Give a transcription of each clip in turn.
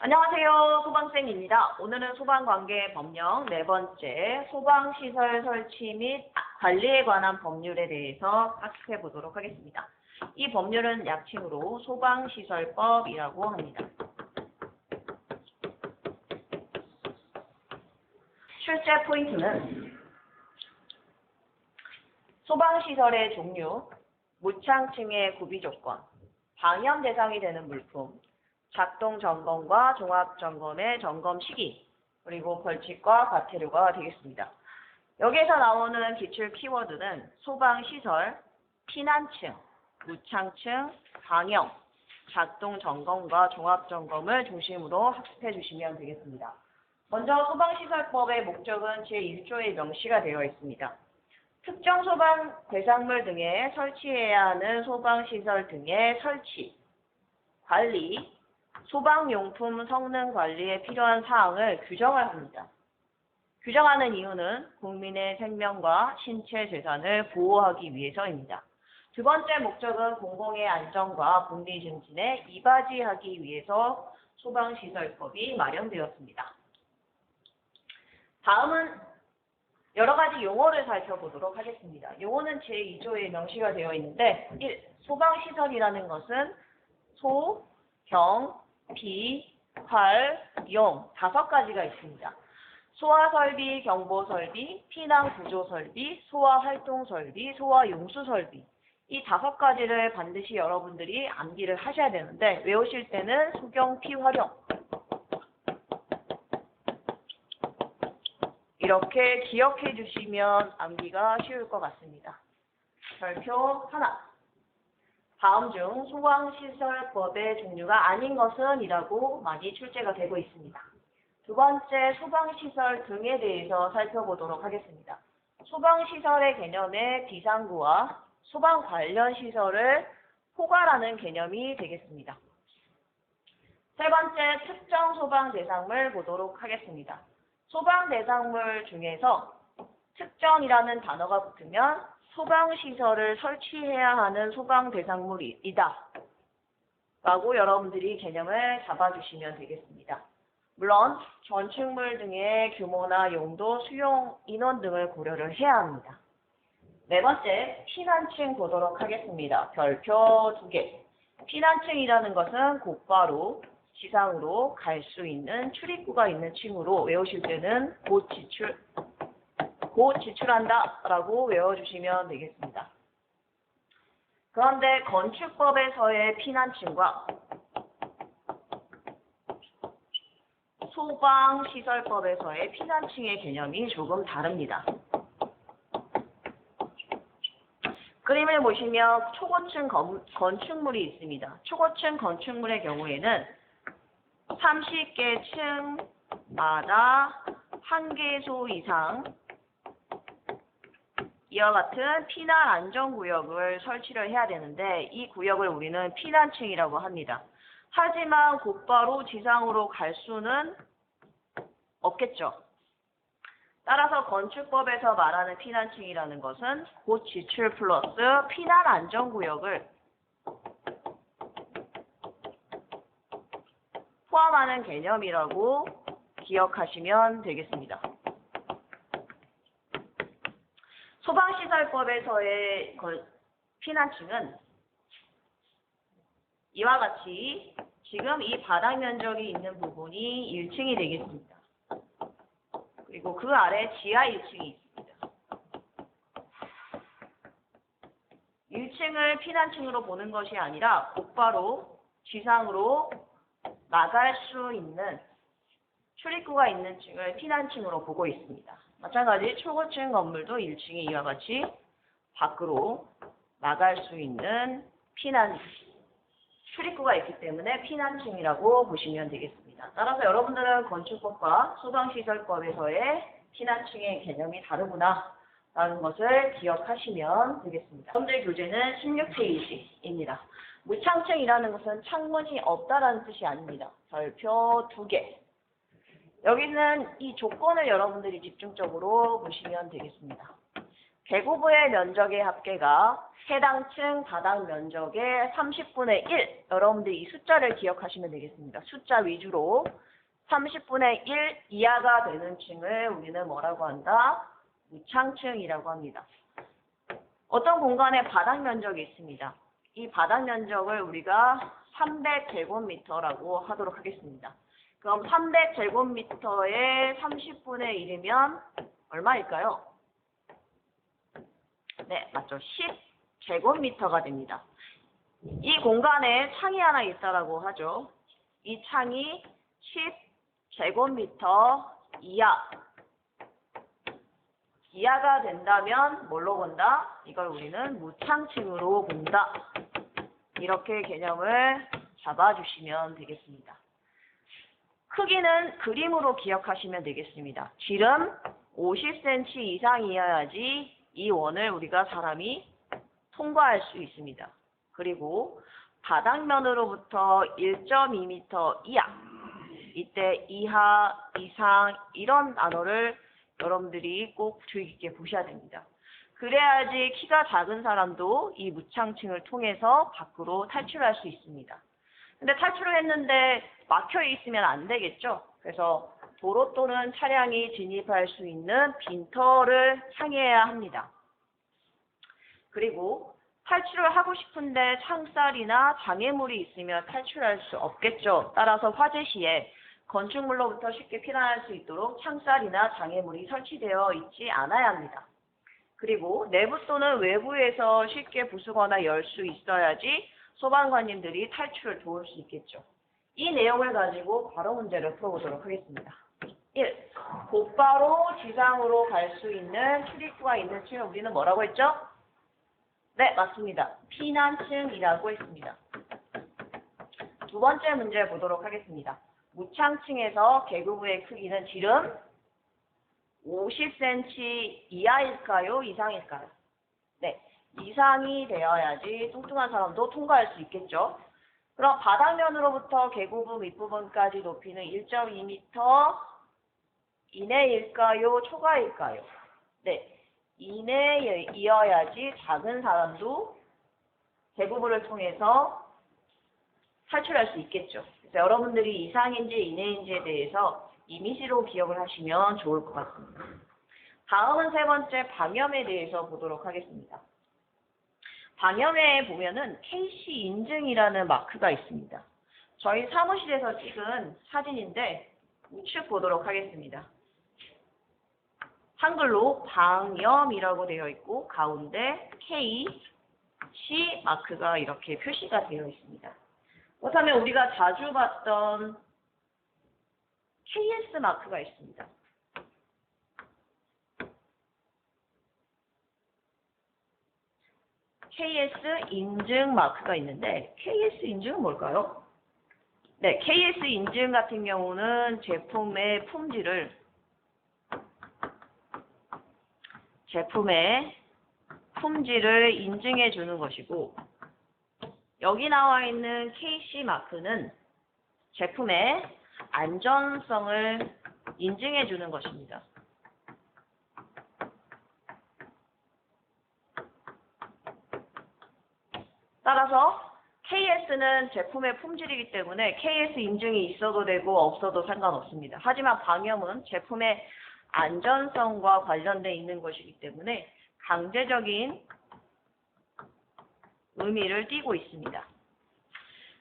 안녕하세요. 소방쌤입니다. 오늘은 소방관계 법령 네 번째 소방시설 설치 및 관리에 관한 법률에 대해서 학습해 보도록 하겠습니다. 이 법률은 약칭으로 소방시설법이라고 합니다. 출제 포인트는 소방시설의 종류, 무창층의 구비 조건, 방연 대상이 되는 물품, 작동 점검과 종합 점검의 점검 시기, 그리고 벌칙과 과태료가 되겠습니다. 여기에서 나오는 기출 키워드는 소방시설, 피난층, 무창층, 방역, 작동 점검과 종합 점검을 중심으로 학습해 주시면 되겠습니다. 먼저 소방시설법의 목적은 제1조에 명시가 되어 있습니다. 특정 소방 대상물 등에 설치해야 하는 소방시설 등의 설치, 관리, 소방용품 성능 관리에 필요한 사항을 규정을 합니다. 규정하는 이유는 국민의 생명과 신체 재산을 보호하기 위해서입니다. 두 번째 목적은 공공의 안전과 국리 증진에 이바지하기 위해서 소방시설법이 마련되었습니다. 다음은 여러 가지 용어를 살펴보도록 하겠습니다. 용어는 제2조에 명시가 되어 있는데 1. 소방시설이라는 것은 소, 경, 비, 활, 용 5가지가 있습니다. 소화설비, 경보설비, 피난구조설비, 소화활동설비, 소화용수설비 이 5가지를 반드시 여러분들이 암기를 하셔야 되는데 외우실 때는 소경, 피, 활용 이렇게 기억해 주시면 암기가 쉬울 것 같습니다. 별표 하나. 다음 중 소방시설법의 종류가 아닌 것은 이라고 많이 출제가 되고 있습니다. 두 번째, 소방시설 등에 대해서 살펴보도록 하겠습니다. 소방시설의 개념의 비상구와 소방 관련 시설을 포괄하는 개념이 되겠습니다. 세 번째, 특정 소방 대상물 보도록 하겠습니다. 소방 대상물 중에서 특정이라는 단어가 붙으면 소방시설을 설치해야 하는 소방 대상물이다 라고 여러분들이 개념을 잡아주시면 되겠습니다. 물론 건축물 등의 규모나 용도, 수용, 인원 등을 고려를 해야 합니다. 네 번째, 피난층 보도록 하겠습니다. 별표 2개. 피난층이라는 것은 곧바로 지상으로 갈 수 있는 출입구가 있는 층으로 외우실 때는 곧 지출한다 라고 외워주시면 되겠습니다. 그런데 건축법에서의 피난층과 소방시설법에서의 피난층의 개념이 조금 다릅니다. 그림을 보시면 초고층 건축물이 있습니다. 초고층 건축물의 경우에는 30개 층마다 1개소 이상 이와 같은 피난 안전구역을 설치를 해야 되는데 이 구역을 우리는 피난층이라고 합니다. 하지만 곧바로 지상으로 갈 수는 없겠죠. 따라서 건축법에서 말하는 피난층이라는 것은 곧 지출 플러스 피난 안전구역을 포함하는 개념이라고 기억하시면 되겠습니다. 소방시설법에서의 피난층은 이와 같이 지금 이 바닥 면적이 있는 부분이 1층이 되겠습니다. 그리고 그 아래 지하 1층이 있습니다. 1층을 피난층으로 보는 것이 아니라 곧바로 지상으로 나갈 수 있는 출입구가 있는 층을 피난층으로 보고 있습니다. 마찬가지 초고층 건물도 1층에 이와 같이 밖으로 나갈 수 있는 출입구가 있기 때문에 피난층이라고 보시면 되겠습니다. 따라서 여러분들은 건축법과 소방시설법에서의 피난층의 개념이 다르구나 라는 것을 기억하시면 되겠습니다. 오늘 교재는 16페이지입니다. 무창층이라는 것은 창문이 없다라는 뜻이 아닙니다. 별표 2개. 여기는 이 조건을 여러분들이 집중적으로 보시면 되겠습니다. 개구부의 면적의 합계가 해당 층 바닥 면적의 30분의 1. 여러분들이 이 숫자를 기억하시면 되겠습니다. 숫자 위주로 30분의 1 이하가 되는 층을 우리는 뭐라고 한다? 무창층이라고 합니다. 어떤 공간에 바닥 면적이 있습니다. 이 바닥 면적을 우리가 300제곱미터라고 하도록 하겠습니다. 그럼 300제곱미터의 30분의 1이면 얼마일까요? 네, 맞죠. 10제곱미터가 됩니다. 이 공간에 창이 하나 있다라고 하죠. 이 창이 10제곱미터 이하가 된다면 뭘로 본다? 이걸 우리는 무창층으로 본다. 이렇게 개념을 잡아주시면 되겠습니다. 크기는 그림으로 기억하시면 되겠습니다. 지름 50cm 이상이어야지 이 원을 우리가 사람이 통과할 수 있습니다. 그리고 바닥면으로부터 1.2m 이하, 이때 이하, 이상 이런 단어를 여러분들이 꼭 주의 깊게 보셔야 됩니다. 그래야지 키가 작은 사람도 이 무창층을 통해서 밖으로 탈출할 수 있습니다. 근데 탈출을 했는데 막혀 있으면 안 되겠죠? 그래서 도로 또는 차량이 진입할 수 있는 빈터를 향해야 합니다. 그리고 탈출을 하고 싶은데 창살이나 장애물이 있으면 탈출할 수 없겠죠. 따라서 화재 시에 건축물로부터 쉽게 피난할 수 있도록 창살이나 장애물이 설치되어 있지 않아야 합니다. 그리고 내부 또는 외부에서 쉽게 부수거나 열 수 있어야지 소방관님들이 탈출을 도울 수 있겠죠. 이 내용을 가지고 바로 문제를 풀어보도록 하겠습니다. 1. 곧바로 지상으로 갈 수 있는 출입구가 있는 층을 우리는 뭐라고 했죠? 네, 맞습니다. 피난층이라고 했습니다. 두 번째 문제 보도록 하겠습니다. 무창층에서 개구부의 크기는 지름 50cm 이하일까요? 이상일까요? 네, 이상이 되어야지 뚱뚱한 사람도 통과할 수 있겠죠. 그럼 바닥면으로부터 개구부 밑부분까지 높이는 1.2m 이내일까요? 초과일까요? 네, 이내이어야지 작은 사람도 개구부를 통해서 탈출할 수 있겠죠. 그래서 여러분들이 이상인지 이내인지에 대해서 이미지로 기억을 하시면 좋을 것 같습니다. 다음은 세 번째 방염에 대해서 보도록 하겠습니다. 방염에 보면은 KC 인증이라는 마크가 있습니다. 저희 사무실에서 찍은 사진인데 우측 보도록 하겠습니다. 한글로 방염이라고 되어 있고 가운데 KC 마크가 이렇게 표시가 되어 있습니다. 그렇다면 우리가 자주 봤던 KS 마크가 있습니다. KS 인증 마크가 있는데 KS 인증은 뭘까요? 네, KS 인증 같은 경우는 제품의 품질을 인증해 주는 것이고, 여기 나와 있는 KC 마크는 제품의 안전성을 인증해 주는 것입니다. 따라서 KS는 제품의 품질이기 때문에 KS 인증이 있어도 되고 없어도 상관없습니다. 하지만 방염은 제품의 안전성과 관련돼 있는 것이기 때문에 강제적인 의미를 띠고 있습니다.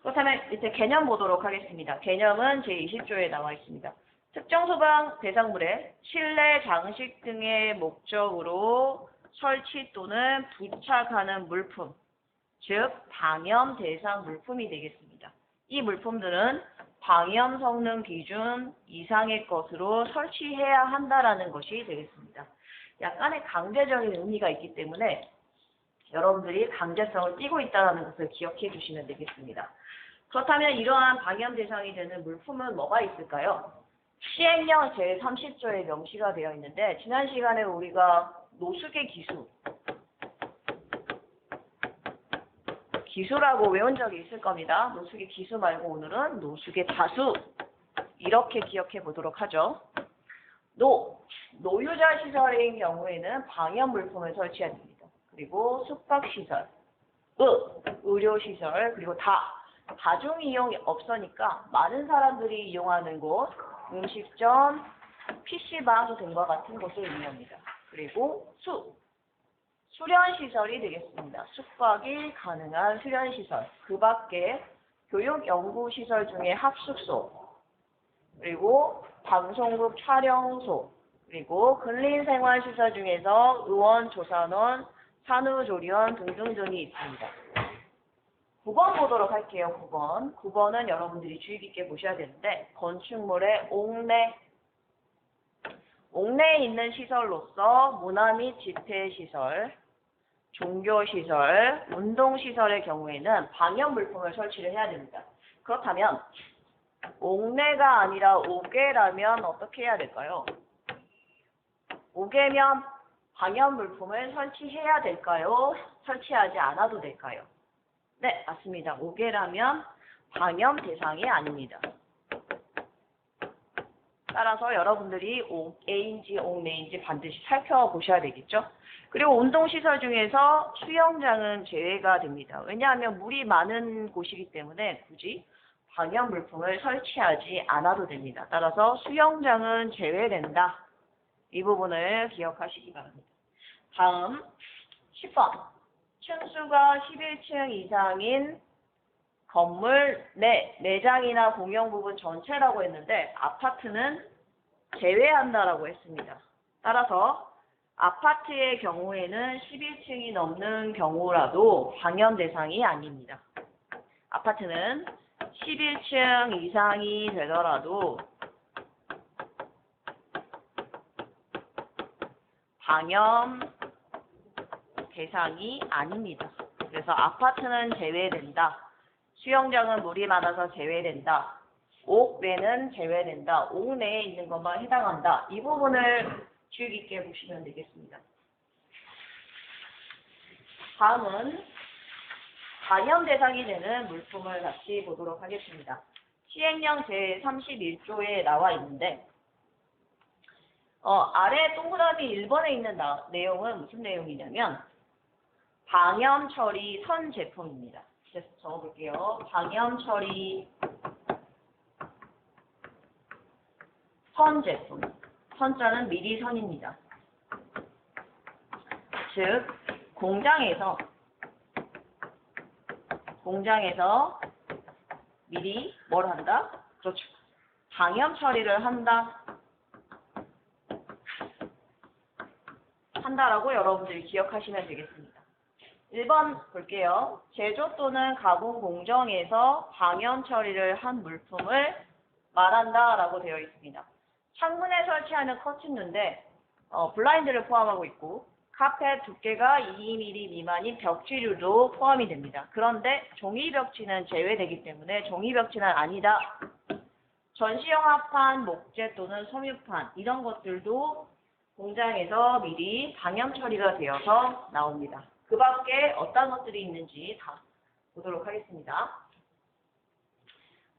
그렇다면 이제 개념 보도록 하겠습니다. 개념은 제20조에 나와 있습니다. 특정 소방 대상물에 실내 장식 등의 목적으로 설치 또는 부착하는 물품, 즉 방염 대상 물품이 되겠습니다. 이 물품들은 방염 성능 기준 이상의 것으로 설치해야 한다라는 것이 되겠습니다. 약간의 강제적인 의미가 있기 때문에 여러분들이 강제성을 띠고 있다는 것을 기억해 주시면 되겠습니다. 그렇다면 이러한 방염 대상이 되는 물품은 뭐가 있을까요? 시행령 제30조에 명시가 되어 있는데, 지난 시간에 우리가 노숙의 기수라고 외운 적이 있을 겁니다. 노숙의 기수 말고 오늘은 노숙의 다수, 이렇게 기억해 보도록 하죠. 노유자 시설인 경우에는 방역 물품을 설치해야 됩니다. 그리고 숙박시설, 의료시설, 그리고 다중이용이 없으니까 많은 사람들이 이용하는 곳, 음식점, PC방 등과 같은 곳을 의미합니다. 그리고 수련시설이 되겠습니다. 숙박이 가능한 수련시설, 그 밖에 교육연구시설 중에 합숙소, 그리고 방송국 촬영소, 그리고 근린생활시설 중에서 의원조산원, 산후조리원 등등등이 있습니다. 9번 보도록 할게요. 9번. 9번은 여러분들이 주의 깊게 보셔야 되는데 건축물의 옥내에 있는 시설로서 문화 및 집회시설, 종교시설, 운동시설의 경우에는 방역물품을 설치를 해야 됩니다. 그렇다면 옥내가 아니라 옥외라면 어떻게 해야 될까요? 옥외면 방역물품을 설치해야 될까요? 설치하지 않아도 될까요? 네, 맞습니다. 옥외라면 방염 대상이 아닙니다. 따라서 여러분들이 옥외인지 옥내인지 반드시 살펴보셔야 되겠죠. 그리고 운동시설 중에서 수영장은 제외가 됩니다. 왜냐하면 물이 많은 곳이기 때문에 굳이 방역물품을 설치하지 않아도 됩니다. 따라서 수영장은 제외된다. 이 부분을 기억하시기 바랍니다. 다음 10번. 층수가 11층 이상인 건물 내 매장이나 공용 부분 전체라고 했는데 아파트는 제외한다라고 했습니다. 따라서 아파트의 경우에는 11층이 넘는 경우라도 방염 대상이 아닙니다. 아파트는 11층 이상이 되더라도 방염 대상이 아닙니다. 그래서 아파트는 제외된다. 수영장은 물이 많아서 제외된다. 옥외는 제외된다. 옥내에 있는 것만 해당한다. 이 부분을 주의 깊게 보시면 되겠습니다. 다음은 방염 대상이 되는 물품을 같이 보도록 하겠습니다. 시행령 제31조에 나와 있는데 아래 동그라미 1번에 있는 내용은 무슨 내용이냐면 방염 처리 선 제품입니다. 그래서 적어볼게요. 방염 처리 선 제품. 선자는 미리 선입니다. 즉 공장에서 미리 뭘 한다? 그렇죠. 방염 처리를 한다라고 여러분들이 기억하시면 되겠습니다. 1번 볼게요. 제조 또는 가공 공정에서 방염 처리를 한 물품을 말한다라고 되어 있습니다. 창문에 설치하는 커튼인데 블라인드를 포함하고 있고 카펫 두께가 2mm 미만인 벽지류도 포함이 됩니다. 그런데 종이벽지는 제외되기 때문에 종이벽지는 아니다. 전시용 합판, 목재 또는 섬유판 이런 것들도 공장에서 미리 방염 처리가 되어서 나옵니다. 그 밖에 어떤 것들이 있는지 다 보도록 하겠습니다.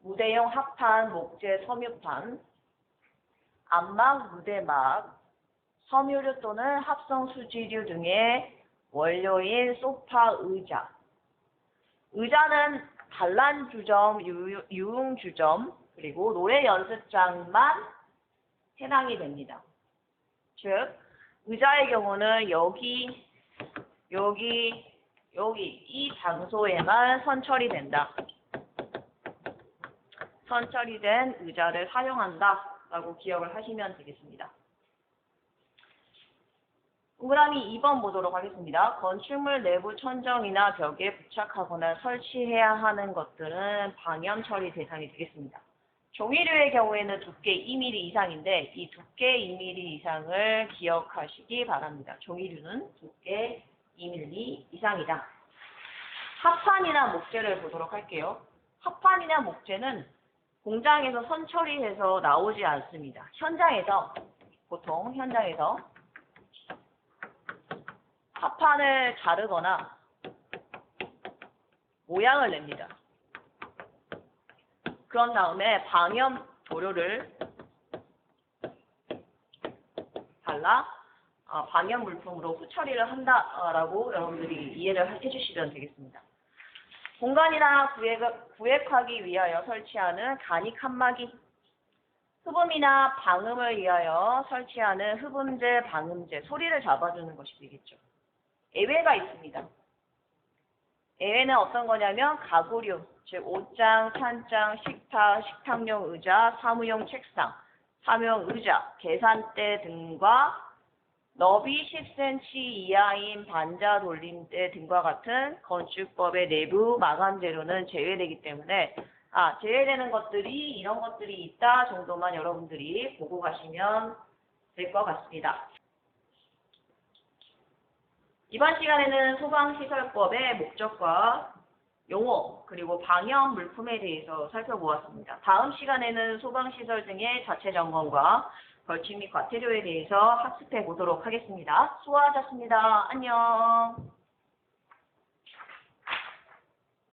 무대용 합판, 목재, 섬유판, 안막, 무대막, 섬유류 또는 합성 수지류 등의 원료인 소파, 의자. 의자는 단란 주점, 유흥 주점, 그리고 노래 연습장만 해당이 됩니다. 즉, 의자의 경우는 여기 이 장소에만 선처리된다. 선처리된 의자를 사용한다 라고 기억을 하시면 되겠습니다. 동그라미 2번 보도록 하겠습니다. 건축물 내부 천정이나 벽에 부착하거나 설치해야 하는 것들은 방염 처리 대상이 되겠습니다. 종이류의 경우에는 두께 2mm 이상인데 이 두께 2mm 이상을 기억하시기 바랍니다. 종이류는 두께 2mm 이상이다. 합판이나 목재를 보도록 할게요. 합판이나 목재는 공장에서 선처리해서 나오지 않습니다. 보통 현장에서 합판을 자르거나 모양을 냅니다. 그런 다음에 방염 도료를 달라 방연 물품으로 후처리를 한다라고 여러분들이 이해를 해주시면 되겠습니다. 공간이나 구획하기 위하여 설치하는 간이 칸막이, 흡음이나 방음을 위하여 설치하는 흡음재, 방음재, 소리를 잡아주는 것이 되겠죠. 예외가 있습니다. 예외는 어떤 거냐면 가구류, 즉 옷장, 찬장, 식탁, 식탁용 의자, 사무용 책상, 사무용 의자, 계산대 등과 너비 10cm 이하인 반자 돌림대 등과 같은 건축법의 내부 마감 재료는 제외되기 때문에 제외되는 것들이 이런 것들이 있다 정도만 여러분들이 보고 가시면 될 것 같습니다. 이번 시간에는 소방시설법의 목적과 용어 그리고 방역 물품에 대해서 살펴보았습니다. 다음 시간에는 소방시설 등의 자체 점검과 벌칙 및 과태료에 대해서 학습해 보도록 하겠습니다. 수고하셨습니다. 안녕.